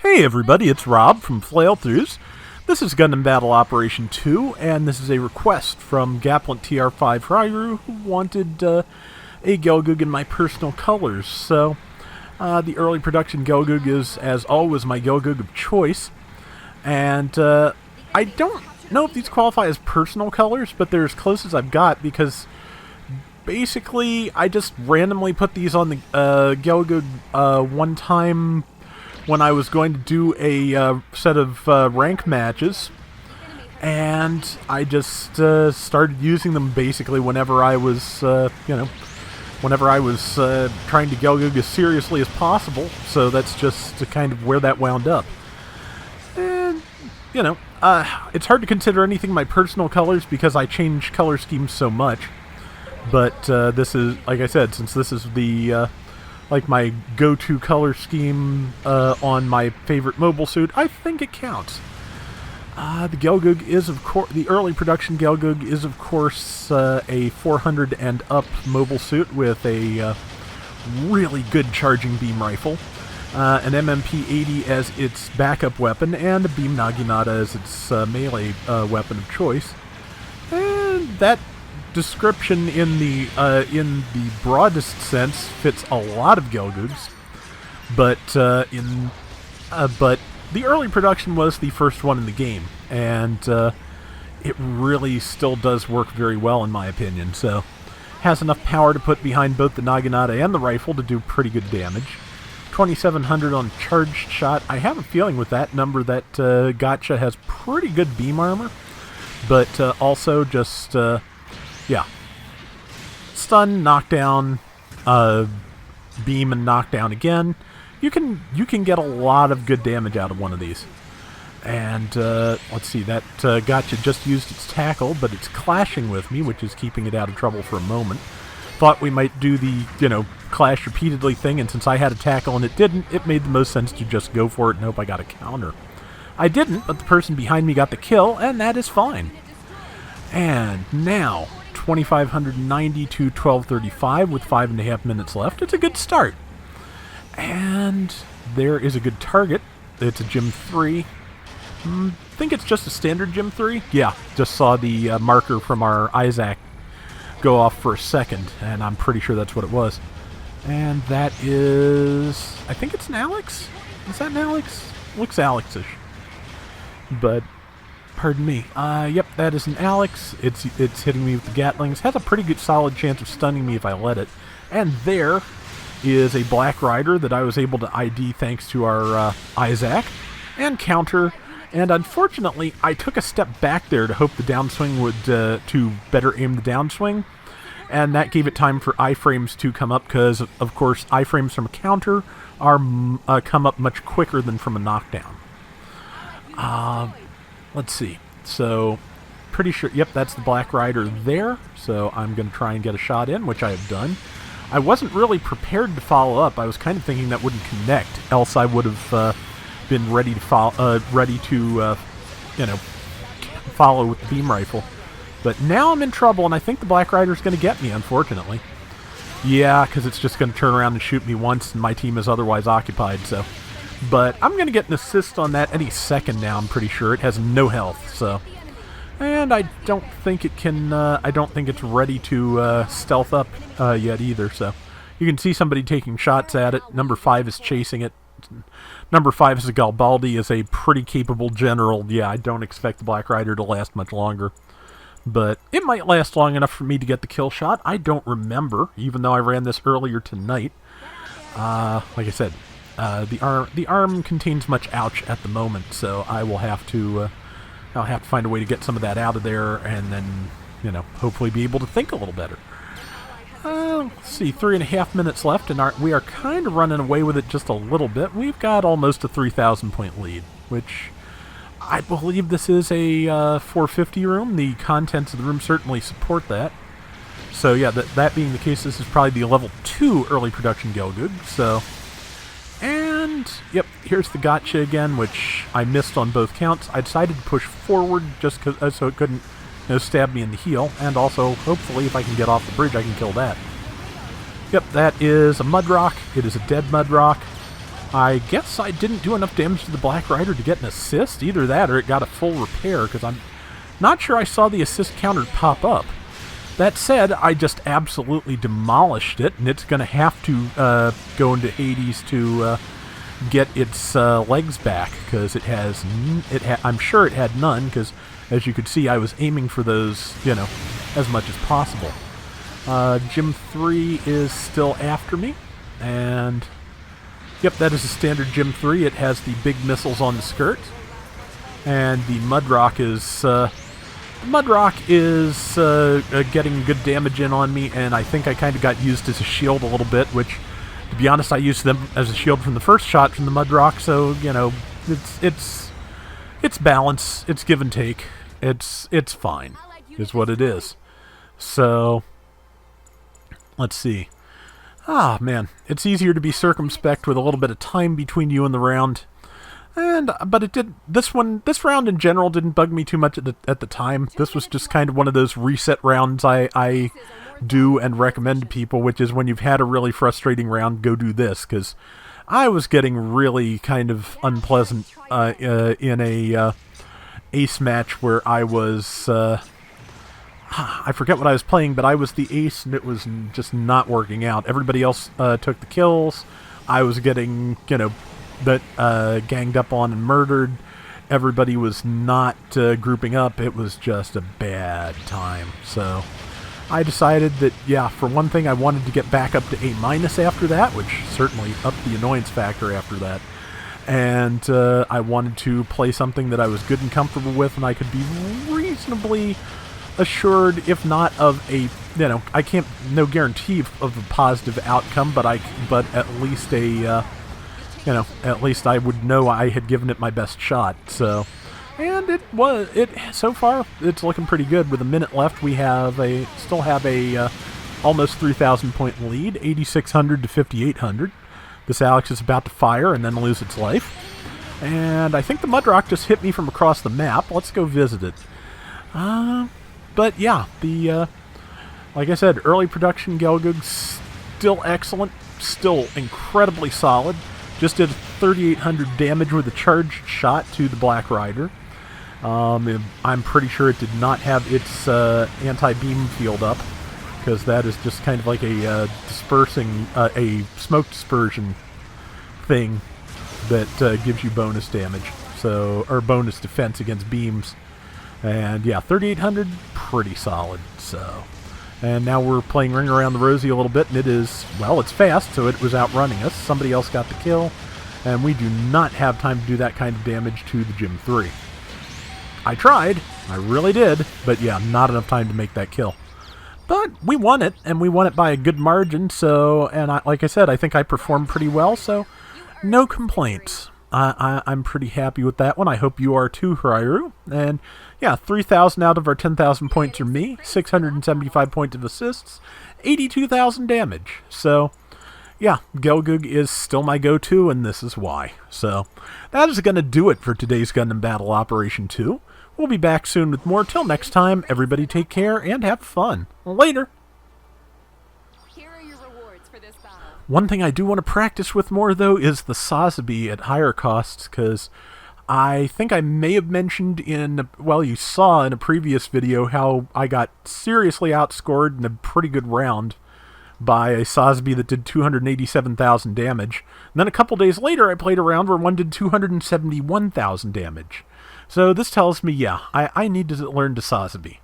Hey everybody, it's Rob from Flailthroughs. This is Gundam Battle Operation 2, and this is a request from Gaplant TR5 Rairu, who wanted a Gelgoog in my personal colors. So, the early production Gelgoog is, as always, my Gelgoog of choice. And I don't know if these qualify as personal colors, but they're as close as I've got, because basically I just randomly put these on the Gelgoog one time when I was going to do a set of rank matches, and I just started using them basically whenever I was, whenever I was trying to Gelgoog as seriously as possible. So that's just kind of where that wound up. And it's hard to consider anything my personal colors because I change color schemes so much. But this is, like I said, since this is the like my go-to color scheme on my favorite mobile suit, I think it counts. The Gelgoog is, of course, the early production Gelgoog is, of course, a 400 and up mobile suit with a really good charging beam rifle, an MMP-80 as its backup weapon, and a beam Naginata as its melee weapon of choice. And that description in the broadest sense fits a lot of Gelgoogs, but but the early production was the first one in the game, and it really still does work very well in my opinion. So has enough power to put behind both the Naginata and the rifle to do pretty good damage. 2700 on charged shot. I have a feeling with that number that Gotcha has pretty good beam armor, but also just yeah. Stun, knockdown, beam, and knockdown again. You can get a lot of good damage out of one of these. And let's see, that Gotcha just used its tackle, but it's clashing with me, which is keeping it out of trouble for a moment. Thought we might do the, clash repeatedly thing, and since I had a tackle and it didn't, it made the most sense to just go for it and hope I got a counter. I didn't, but the person behind me got the kill, and that is fine. And now 2590 to 1235 with 5.5 minutes left. It's a good start. And there is a good target. It's a Gym 3. I think it's just a standard Gym 3. Yeah, just saw the marker from our Isaac go off for a second, and I'm pretty sure that's what it was. And that is, I think it's an Alex? Is that an Alex? Looks Alex-ish. But pardon me. Yep, that is an Alex. It's hitting me with the Gatlings. Has a pretty good solid chance of stunning me if I let it. And there is a Black Rider that I was able to ID thanks to our Isaac and counter. And unfortunately, I took a step back there to hope the downswing would, to better aim the downswing. And that gave it time for iframes to come up because, of course, iframes from a counter are come up much quicker than from a knockdown. Let's see. So, pretty sure, yep, that's the Black Rider there. So I'm going to try and get a shot in, which I have done. I wasn't really prepared to follow up. I was kind of thinking that wouldn't connect, else I would have been ready to follow, follow with the beam rifle. But now I'm in trouble, and I think the Black Rider's going to get me, unfortunately. Yeah, because it's just going to turn around and shoot me once, and my team is otherwise occupied, so. But I'm going to get an assist on that any second now, I'm pretty sure. It has no health, so. And I don't think it can, I don't think it's ready to stealth up yet either, so. You can see somebody taking shots at it. Number 5 is chasing it. Number 5 is a Garibaldi, is a pretty capable general. Yeah, I don't expect the Black Rider to last much longer. But it might last long enough for me to get the kill shot. I don't remember, even though I ran this earlier tonight. Like I said, the arm contains much ouch at the moment, so I will have to I'll have to find a way to get some of that out of there, and then hopefully be able to think a little better. Let's see, 3.5 minutes left, and we are kind of running away with it just a little bit. We've got almost a 3,000 point lead, which I believe this is a 450 room. The contents of the room certainly support that. So yeah, that being the case, this is probably the level 2 early production Gelgoog. So. And, yep, here's the Gotcha again, which I missed on both counts. I decided to push forward just so it couldn't stab me in the heel, and also, hopefully, if I can get off the bridge, I can kill that. Yep, that is a Mudrock. It is a dead Mudrock. I guess I didn't do enough damage to the Black Rider to get an assist. Either that or it got a full repair, because I'm not sure I saw the assist counter pop up. That said, I just absolutely demolished it, and it's going to have to go into Hades to get its legs back, because I'm sure it had none, because as you could see, I was aiming for those, as much as possible. Gym 3 is still after me, and yep, that is a standard Gym 3. It has the big missiles on the skirt, and the Mudrock is getting good damage in on me, and I think I kind of got used as a shield a little bit, which, to be honest, I used them as a shield from the first shot from the Mudrock, so, it's balance, it's give and take, it's fine, is what it is. So, let's see. Ah, man, it's easier to be circumspect with a little bit of time between you and the round. But it did. This round in general didn't bug me too much at the time. This was just kind of one of those reset rounds I do and recommend to people, which is when you've had a really frustrating round, go do this, because I was getting really kind of unpleasant in a ace match where I was. I forget what I was playing, but I was the ace, and it was just not working out. Everybody else took the kills. I was getting, ganged up on and murdered. Everybody was not grouping up. It was just a bad time. So I decided that, yeah, for one thing, I wanted to get back up to A- after that, which certainly upped the annoyance factor after that. And I wanted to play something that I was good and comfortable with, and I could be reasonably assured, if not of a, I can't, no guarantee of a positive outcome, but at least at least I would know I had given it my best shot. So, and so far, it's looking pretty good. With a minute left, we still have a almost 3,000 point lead, 8,600 to 5,800. This Alex is about to fire and then lose its life. And I think the Mudrock just hit me from across the map. Let's go visit it. But yeah, like I said, early production Gelgoog still excellent, still incredibly solid. Just did 3,800 damage with a charged shot to the Black Rider. I'm pretty sure it did not have its anti-beam field up, because that is just kind of like a a smoke dispersion thing that gives you bonus damage, or bonus defense against beams. And yeah, 3,800, pretty solid. So, and now we're playing Ring Around the Rosie a little bit, and it's fast, so it was outrunning us. Somebody else got the kill, and we do not have time to do that kind of damage to the Gym 3. I tried, I really did, but yeah, not enough time to make that kill. But we won it, and we won it by a good margin, so, and like I said, I think I performed pretty well, so no complaints. I'm pretty happy with that one. I hope you are too, Hirairu. And yeah, 3,000 out of our 10,000 points are me, 675 points of assists, 82,000 damage. So yeah, Gelgoog is still my go-to, and this is why. So that is going to do it for today's Gundam Battle Operation 2. We'll be back soon with more. Till next time, everybody take care and have fun. Later! One thing I do want to practice with more, though, is the Sazabi at higher costs, because I think I may have mentioned you saw in a previous video how I got seriously outscored in a pretty good round by a Sazabi that did 287,000 damage. And then a couple days later, I played a round where one did 271,000 damage. So this tells me, yeah, I need to learn to Sazabi.